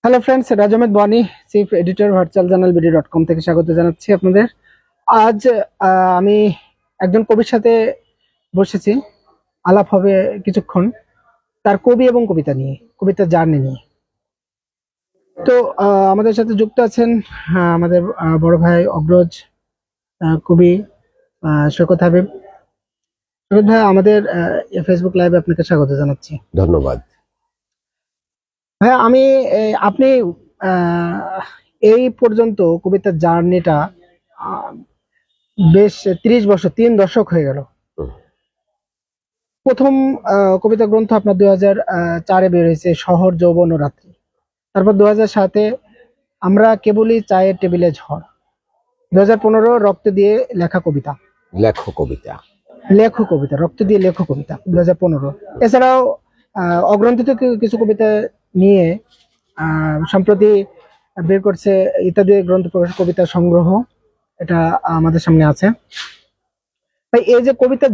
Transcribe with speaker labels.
Speaker 1: Hello friends, রাজ আহমেদ বানি, chief editor virtual journal বিডি.কম থেকে স্বাগত জানাচ্ছি আপনাদের। আজ আমি একজন কবির সাথে বসেছি, আলাপ হবে কিছুক্ষণ তার কবি এবং কবিতা নিয়ে, কবিতার জার্নি নিয়ে। তো আমাদের সাথে যুক্ত আছেন আমাদের বড় ভাই অগ্রজ কবি সৈকত হাবিব। সৈকত ভাই, আমাদের ফেসবুক লাইভে আপনাকে স্বাগত জানাচ্ছি।
Speaker 2: ধন্যবাদ
Speaker 1: ভাই, আমি আপনি আহ, এই পর্যন্ত কবিতার জার্নিটা বেশ 30 বছর, 3 দশক হয়ে গেল। প্রথম কবিতা গ্রন্থ আপনার 2004-এ বের হয়েছে, শহর যৌবন ও রাত্রি। তারপর 2007-এ আমরা কেবলই চায়ের টেবিলে ঝড়। 2015 রক্ত দিয়ে লেখা কবিতা, লেখো কবিতা, রক্ত দিয়ে লেখো কবিতা 2015। এছাড়াও অগ্রন্থিত কিছু কবিতা নিয়ে সম্প্রতি বের করছে ইত্যাদি গ্রন্থ প্রকাশ, কবিতা সংগ্রহ, এটা আমাদের সামনে আছে। ভাই, এই যে কবিতার